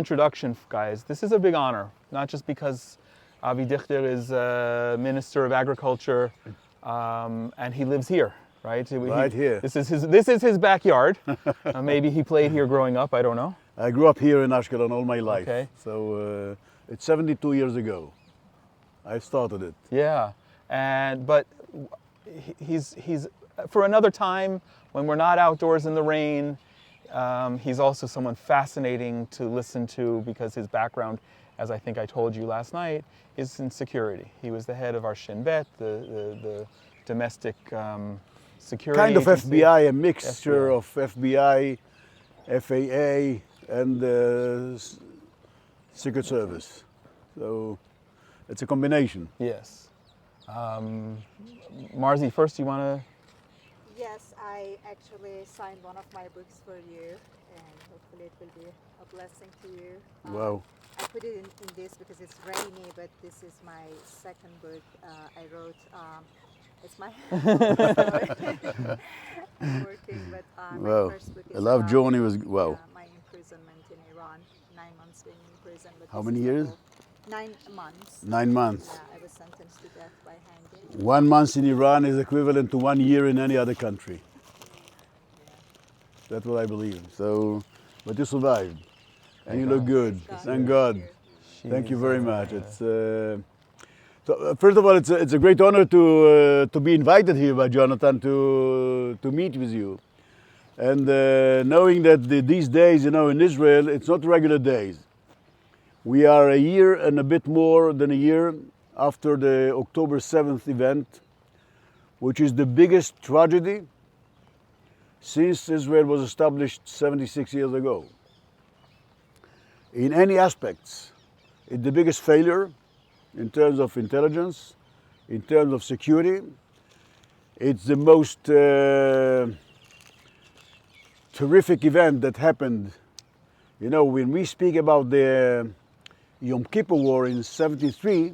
Introduction, guys. This is a big honor, not just because Avi Dichter is Minister of Agriculture and he lives here, right? Right here. This is his backyard. Maybe he played here growing up, I don't know. I grew up here in Ashkelon all my life. Okay. So it's 72 years ago. I started it. Yeah, but he's for another time when we're not outdoors in the rain. He's also someone fascinating to listen to because his background, as I think I told you last night, is in security. He was the head of our Shin, the domestic security Kind of agency. FBI, a mixture of FBI, FAA, and Secret Service. So it's a combination. Yes. Marzi, first you want to... Yes, I actually signed one of my books for you, and hopefully it will be a blessing to you. Wow. I put it in this because it's rainy, but this is my second book I wrote. It's my I'm working, but my Wow. first book is I love about, Johnny was, wow. my imprisonment in Iran. 9 months being in prison. But How this many is years? the whole- 9 months. 9 months. Yeah, I was sentenced to death by hanging. 1 month in Iran is equivalent to 1 year in any other country. That's what I believe. So, but you survived. And you look good. Thank God. Thank you very much. It's so first of all, it's a great honor to be invited here by Jonathan to meet with you, and knowing that these days, in Israel, it's not regular days. We are a year and a bit more than a year after the October 7th event, which is the biggest tragedy since Israel was established 76 years ago. In any aspects, it's the biggest failure in terms of intelligence, in terms of security. It's the most terrific event that happened. When we speak about the Yom Kippur War in 73,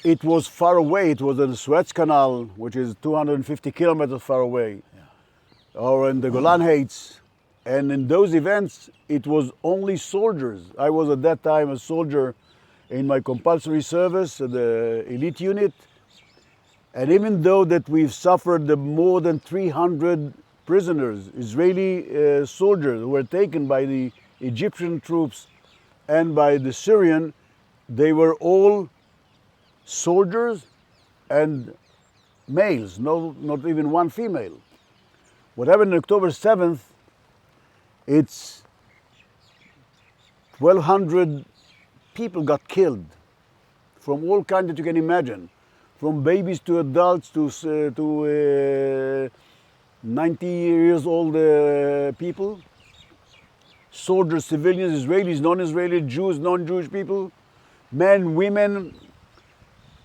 it was far away. It was in the Suez Canal, which is 250 kilometers far away, or in the Golan Heights. And in those events, it was only soldiers. I was at that time a soldier in my compulsory service, the elite unit. And even though that we've suffered more than 300 prisoners, Israeli soldiers who were taken by the Egyptian troops and by the Syrian, they were all soldiers and males, not even one female. What happened on October 7th, it's 1,200 people got killed from all kinds that you can imagine, from babies to adults to 90 years old people, soldiers, civilians, Israelis, non-Israeli, Jews, non-Jewish people, men, women.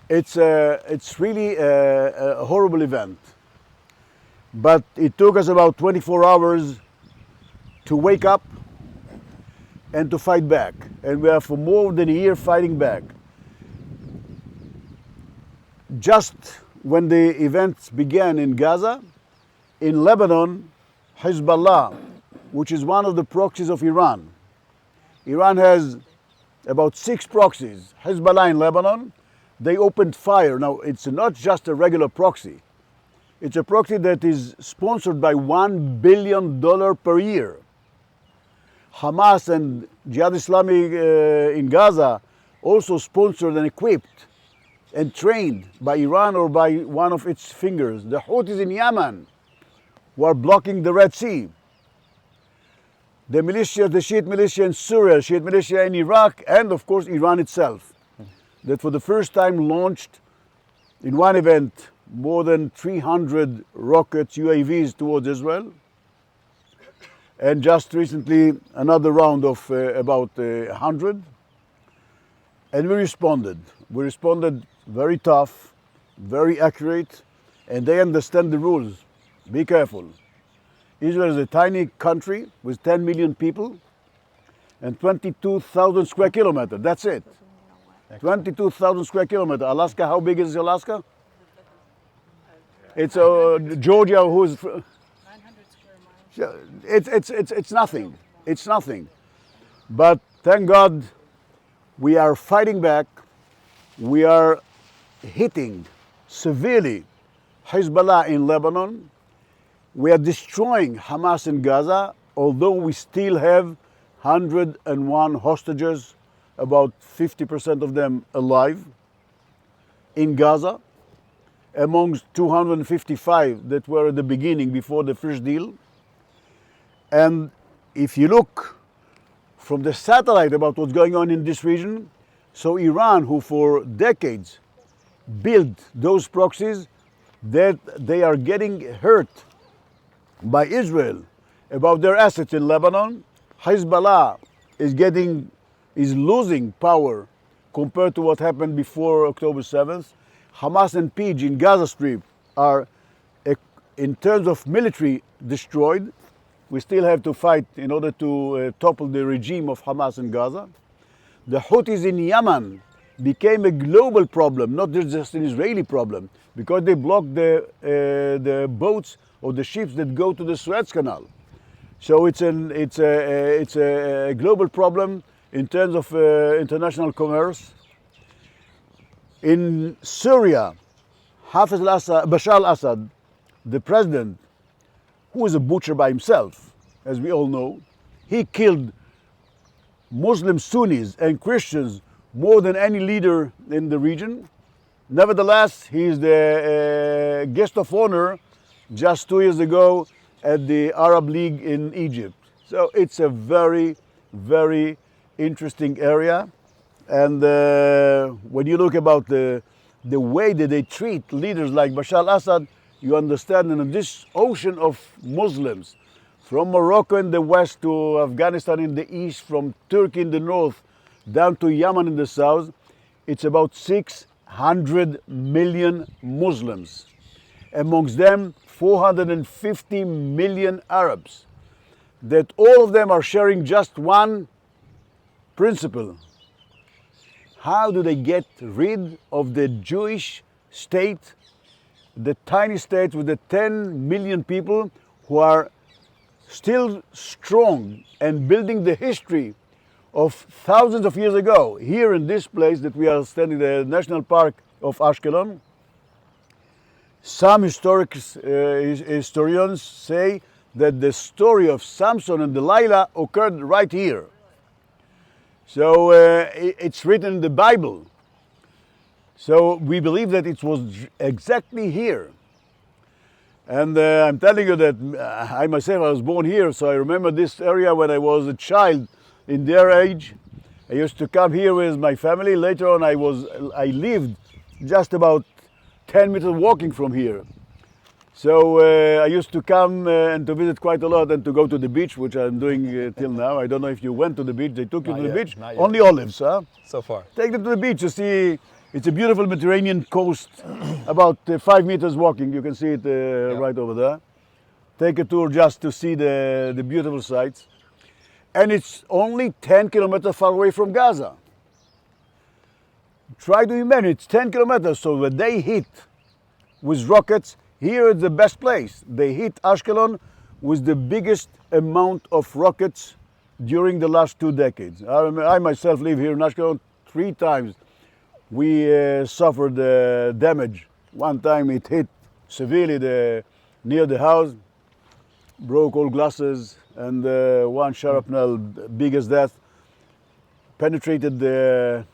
It's really a horrible event. But it took us about 24 hours to wake up and to fight back. And we are for more than a year fighting back. Just when the events began in Gaza, in Lebanon, Hezbollah, which is one of the proxies of Iran. Iran has about 6 proxies. Hezbollah in Lebanon, they opened fire. Now, it's not just a regular proxy. It's a proxy that is sponsored by $1 billion per year. Hamas and Jihad Islami in Gaza also sponsored and equipped and trained by Iran or by one of its fingers. The Houthis in Yemen who are blocking the Red Sea. The militia, the Shiite militia in Syria, Shiite militia in Iraq, and of course Iran itself, that for the first time launched in one event more than 300 rockets, UAVs towards Israel. And just recently another round of about 100. And we responded. We responded very tough, very accurate, and they understand the rules. Be careful. Israel is a tiny country with 10 million people and 22,000 square kilometers. That's it. 22,000 square kilometers. Alaska, how big is Alaska? It's Georgia, who's 900 square miles. it's nothing. It's nothing. But thank God we are fighting back. We are hitting severely Hezbollah in Lebanon. We are destroying Hamas in Gaza, although we still have 101 hostages, about 50% of them alive, in Gaza, amongst 255 that were at the beginning before the first deal. And if you look from the satellite about what's going on in this region, so Iran, who for decades built those proxies, that they are getting hurt by Israel about their assets in Lebanon. Hezbollah is losing power compared to what happened before October 7th. Hamas and PJ in Gaza Strip are, in terms of military, destroyed. We still have to fight in order to topple the regime of Hamas in Gaza. The Houthis in Yemen became a global problem, not just an Israeli problem, because they blocked the boats or the ships that go to the Suez Canal. So it's a global problem in terms of international commerce. In Syria, Bashar al-Assad, the president, who is a butcher by himself, as we all know, he killed Muslim Sunnis and Christians more than any leader in the region. Nevertheless, he is the guest of honor just 2 years ago at the Arab League in Egypt. So it's a very, very interesting area. And when you look about the way that they treat leaders like Bashar al-Assad, you understand in this ocean of Muslims, from Morocco in the west to Afghanistan in the east, from Turkey in the north, down to Yemen in the south, it's about 600 million Muslims. Amongst them, 450 million Arabs, that all of them are sharing just one principle. How do they get rid of the Jewish state, the tiny state with the 10 million people who are still strong and building the history of thousands of years ago? Here in this place that we are standing, the National Park of Ashkelon, some historians say that the story of Samson and Delilah occurred right here. So it's written in the Bible. So we believe that it was exactly here. And I'm telling you that I myself, I was born here, so I remember this area when I was a child in their age. I used to come here with my family. Later on, I lived just about 10 minutes walking from here. So I used to come and to visit quite a lot and to go to the beach, which I'm doing till now. I don't know if you went to the beach. They took you to the beach? Not yet. Only olives, huh? So far. Take them to the beach to see. It's a beautiful Mediterranean coast, about 5 meters walking. You can see it right over there. Take a tour just to see the beautiful sights. And it's only 10 kilometers far away from Gaza. Try to imagine, it's 10 kilometers, so when they hit with rockets, here is the best place. They hit Ashkelon with the biggest amount of rockets during the last 2 decades. I myself live here in Ashkelon 3 times. We suffered damage. One time it hit severely near the house, broke all glasses, and one shrapnel, big as that, penetrated the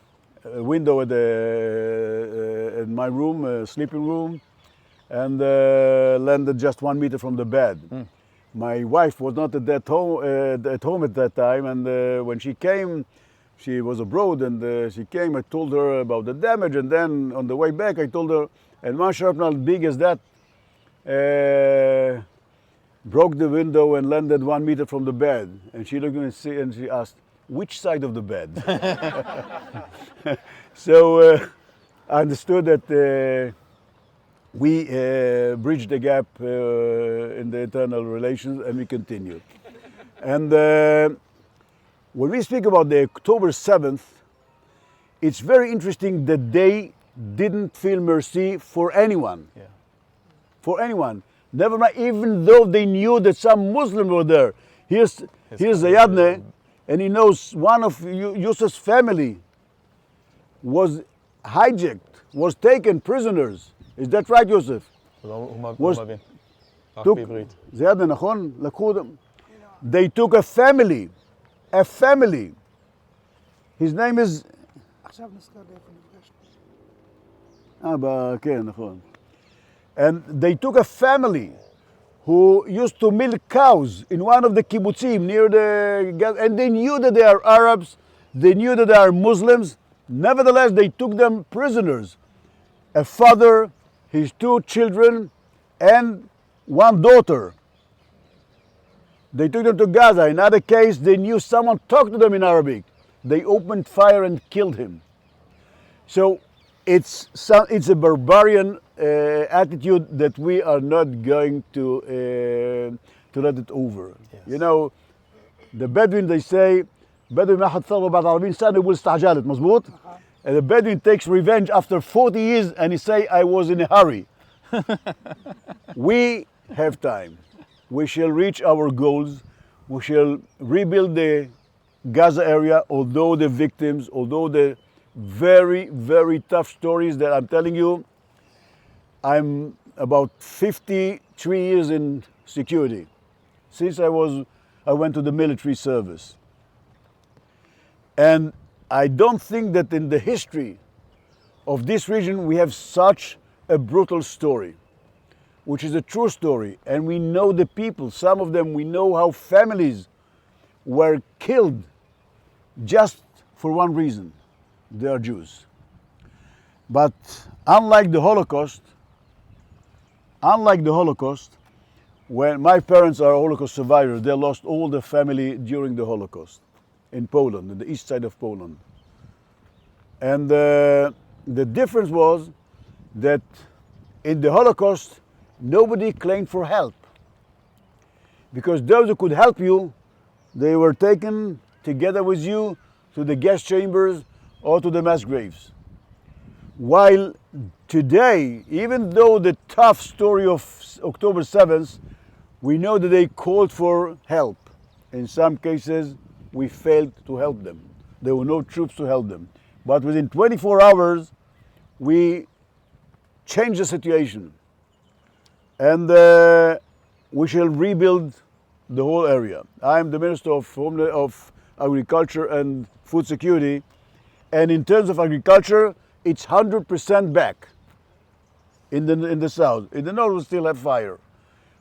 window in my room, sleeping room, and landed just 1 meter from the bed. My wife was not at home at that time, and when she came, she was abroad, and she came. I told her about the damage, and then on the way back, I told her, and one shrapnel big as that broke the window and landed 1 meter from the bed. And she looked at me and she asked, "Which side of the bed?" So I understood that we bridged the gap in the internal relations, and we continued. And when we speak about the October 7th, it's very interesting that they didn't feel mercy for anyone. Yeah. For anyone. Never mind, even though they knew that some Muslims were there. Here's Zayadne. and he knows one of Yusuf's family was hijacked, was taken prisoners. Is that right, Yusuf? was took, זה היה נכון? לקחו אותם. They took a family. His name is... כן, נכון. And they took a family who used to milk cows in one of the kibbutzim near the... And they knew that they are Arabs, they knew that they are Muslims. Nevertheless, they took them prisoners. A father, his 2 children, and 1 daughter. They took them to Gaza. In other case, they knew someone talked to them in Arabic. They opened fire and killed him. So it's a barbarian attitude that we are not going to let it over. Yes. You know, the Bedouin, they say, Bedouin ما حد ثروة بعد 40 سنة يقول استعجلت, مظبوط? And the Bedouin takes revenge after 40 years and he say, I was in a hurry. We have time. We shall reach our goals. We shall rebuild the Gaza area, although the victims, although the very, very tough stories that I'm telling you. I'm about 53 years in security, since I went to the military service. And I don't think that in the history of this region we have such a brutal story, which is a true story. And we know the people, some of them, we know how families were killed just for one reason: they are Jews. But unlike the Holocaust, when my parents are Holocaust survivors, they lost all their family during the Holocaust in Poland, in the east side of Poland. And the difference was that in the Holocaust, nobody claimed for help, because those who could help you, they were taken together with you to the gas chambers or to the mass graves. While today, even though the tough story of October 7th, we know that they called for help. In some cases, we failed to help them. There were no troops to help them. But within 24 hours, we changed the situation. And we shall rebuild the whole area. I am the Minister of Agriculture and Food Security. And in terms of agriculture, it's 100% back in the south. In the north, we still have fire.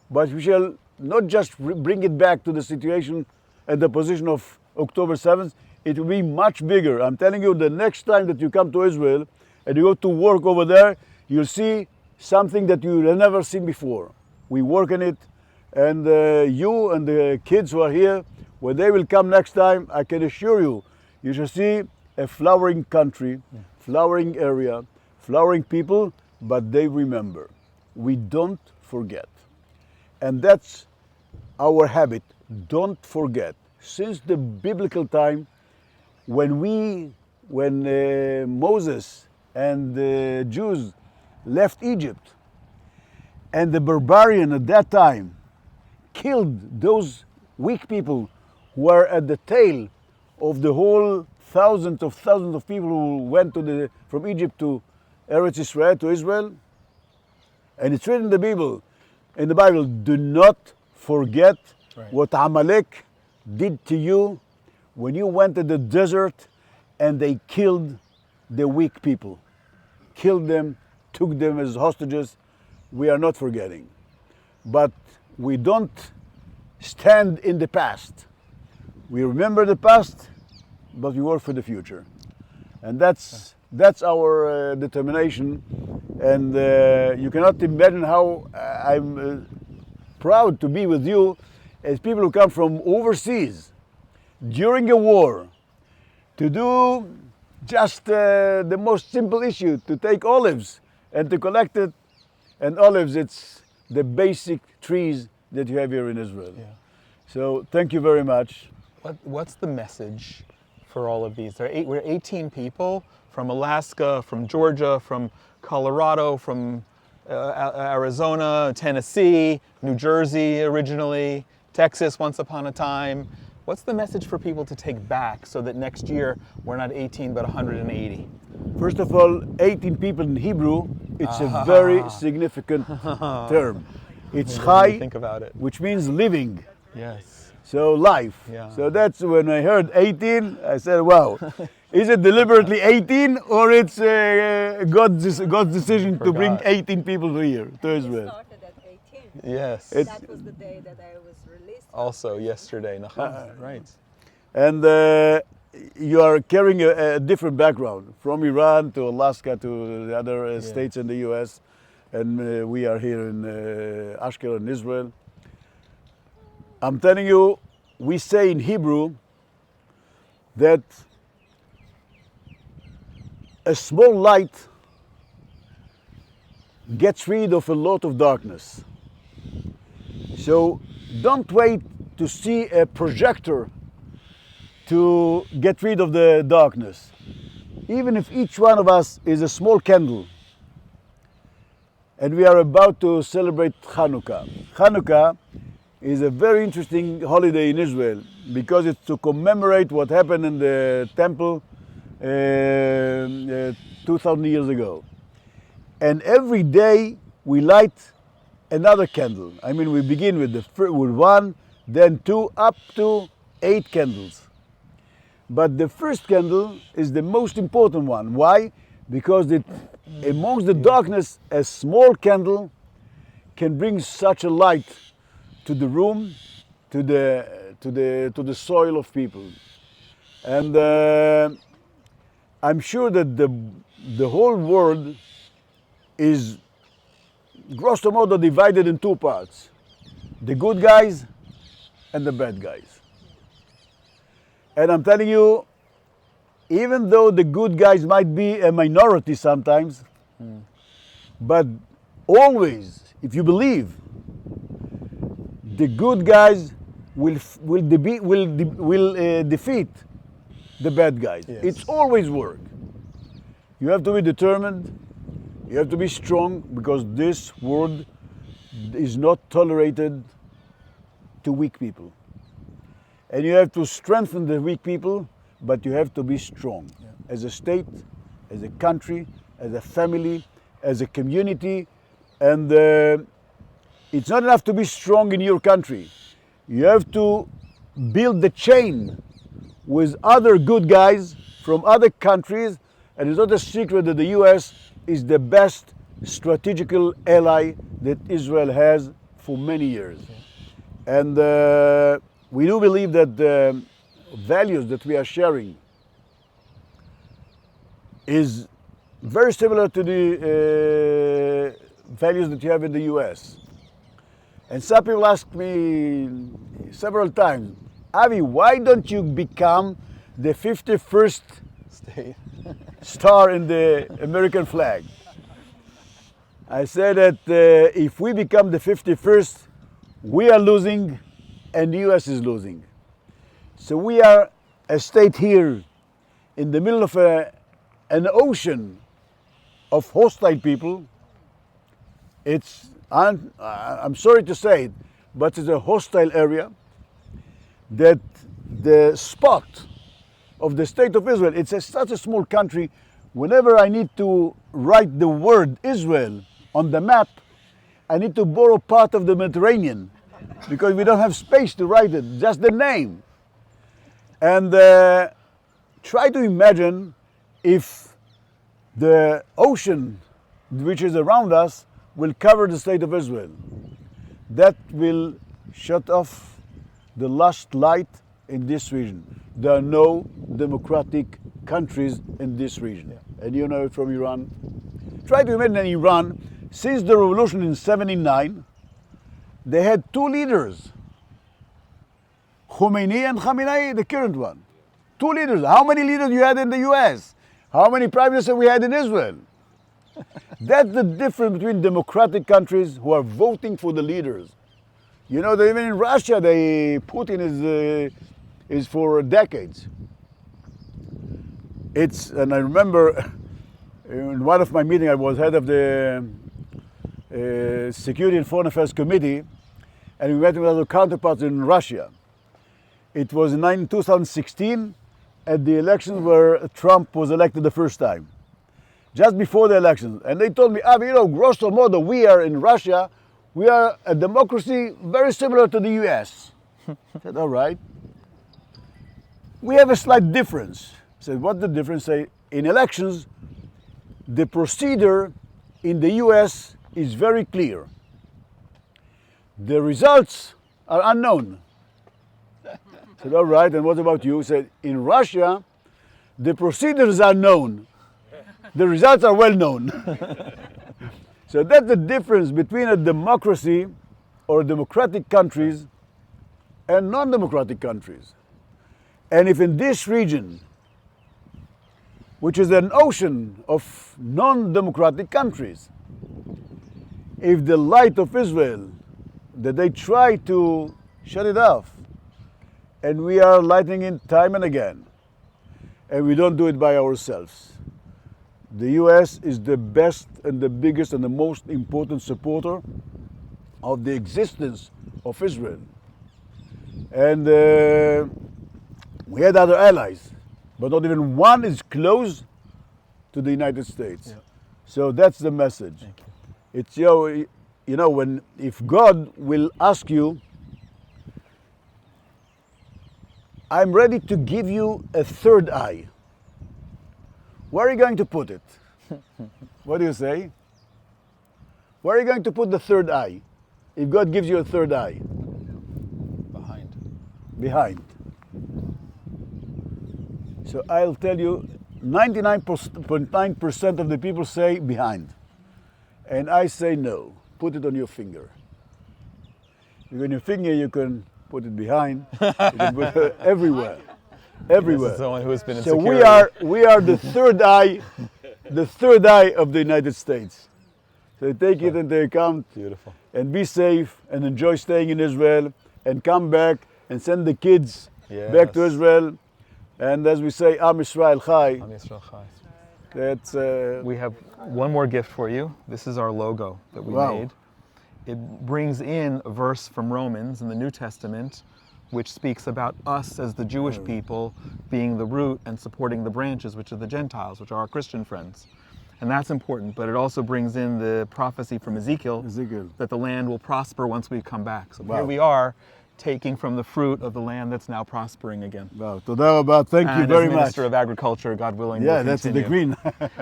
But we shall not just bring it back to the situation and the position of October 7th, it will be much bigger. I'm telling you, the next time that you come to Israel and you go to work over there, you'll see something that you have never seen before. We work on it, and you and the kids who are here, when they will come next time, I can assure you, you shall see a flowering country, flowering area, flowering people, but they remember. We don't forget. And that's our habit, don't forget. Since the biblical time, when Moses and the Jews left Egypt, and the barbarian at that time killed those weak people who were at the tail of the whole thousands of people who went from Egypt to Eretz Israel, to Israel. And it's written in the Bible, do not forget what Amalek did to you when you went to the desert and they killed the weak people. Killed them, took them as hostages. We are not forgetting. But we don't stand in the past. We remember the past, but we work for the future. And that's our determination. And you cannot imagine how I'm proud to be with you as people who come from overseas during a war to do just the most simple issue, to take olives and to collect it. And olives, it's the basic trees that you have here in Israel. Yeah. So thank you very much. What's the message for all of these? We're 18 people from Alaska, from Georgia, from Colorado, from Arizona, Tennessee, New Jersey originally, Texas once upon a time, What's the message for people to take back so that next year we're not 18 but 180? First of all, 18 people in Hebrew, it's a very significant term. It's Chai, Think about it. which means living, Yes. so life. Yeah. So that's when I heard 18, I said, wow, is it deliberately 18 or it's God's decision to bring Forgot. 18 people here to It Israel? started at 18. Yes. That was the day that I was released. Also yesterday, Nachum, right. And you are carrying a different background from Iran to Alaska to the other states in the US, and we are here in Ashkelon, Israel. I'm telling you, we say in Hebrew that a small light gets rid of a lot of darkness. So don't wait to see a projector to get rid of the darkness. Even if each one of us is a small candle, and we are about to celebrate Hanukkah. Hanukkah is a very interesting holiday in Israel because it's to commemorate what happened in the temple 2,000 years ago. And every day we light another candle. I mean, we begin with with one, then two, up to 8 candles. But the first candle is the most important one. Why? Because amongst the darkness, a small candle can bring such a light to the room, to the soil of people. And I'm sure that the whole world is grosso modo divided in 2 parts: the good guys and the bad guys. And I'm telling you, even though the good guys might be a minority sometimes, but always, if you believe, the good guys will defeat the bad guys. Yes. It's always work. You have to be determined. You have to be strong, because this world is not tolerated to weak people. And you have to strengthen the weak people, but you have to be strong as a state, as a country, as a family, as a community. And it's not enough to be strong in your country. You have to build the chain with other good guys from other countries. And it's not a secret that the US is the best strategical ally that Israel has for many years. And we do believe that the values that we are sharing is very similar to the values that you have in the US. And some people ask me several times, Avi, why don't you become the 51st Stay. star in the American flag? I said that if we become the 51st, we are losing and the US is losing. So we are a state here in the middle of an ocean of hostile people. I'm sorry to say it, but it's a hostile area. That the spot of the state of Israel, it's such a small country. Whenever I need to write the word Israel on the map, I need to borrow part of the Mediterranean, because we don't have space to write it, just the name. And try to imagine if the ocean which is around us will cover the state of Israel. That will shut off the last light in this region. There are no democratic countries in this region. And you know it from Iran. Try to imagine in Iran, since the revolution in '79, they had 2 leaders. Khomeini and Khamenei, the current one. 2 leaders. How many leaders you had in the US? How many prime ministers we had in Israel? That's the difference between democratic countries who are voting for the leaders. You know that even in Russia, Putin is for decades. And I remember in one of my meetings, I was head of the Security and Foreign Affairs Committee, and we met with other counterparts in Russia. It was in 2016 at the elections where Trump was elected the first time, just before the elections. And they told me, Avi, you know, grosso modo, we are in Russia, we are a democracy very similar to the US. I said, all right. We have a slight difference. I said, what's the difference? Say, in elections, the procedure in the US is very clear. The results are unknown. I said, all right, and what about you? He said, in Russia, the procedures are known. The results are well known. So that's the difference between a democracy or democratic countries and non-democratic countries. And if in this region, which is an ocean of non-democratic countries, if the light of Israel, that they try to shut it off, and we are lighting it time and again, and we don't do it by ourselves. The US is the best and the biggest and the most important supporter of the existence of Israel. And we had other allies, but not even one is close to the United States. Yeah. So that's the message. Thank you. It's you know, when if God will ask you, I'm ready to give you a third eye. Where are you going to put it? What do you say? Where are you going to put the third eye? If God gives you a third eye? Behind. Behind. So I'll tell you, 99.9% of the people say behind. And I say no, put it on your finger. On your finger you can put it behind, you can put it everywhere. Everywhere. This is someone who has been in So security. we are the third eye of the United States. So take it into account. Beautiful. And be safe and enjoy staying in Israel and come back and send the kids back to Yes. Israel. And as we say, Am Yisrael Chai. Am Yisrael Chai. That's We have one more gift for you. This is our logo that we Wow. made. It brings in a verse from Romans in the New Testament, which speaks about us as the Jewish people being the root and supporting the branches, which are the Gentiles, which are our Christian friends. And that's important, but it also brings in the prophecy from Ezekiel that the land will prosper once we come back. So here Wow. we are, taking from the fruit of the land that's now prospering again. Wow, Toda Rabba. Thank you And very as much. Minister of Agriculture, God willing, Yeah, we'll that's the continue. green.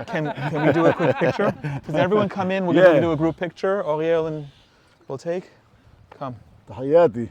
Can we do a quick picture? Does everyone come in? We're Yeah. going to do a group picture. Ariel and we'll take. Come. Tahiyati.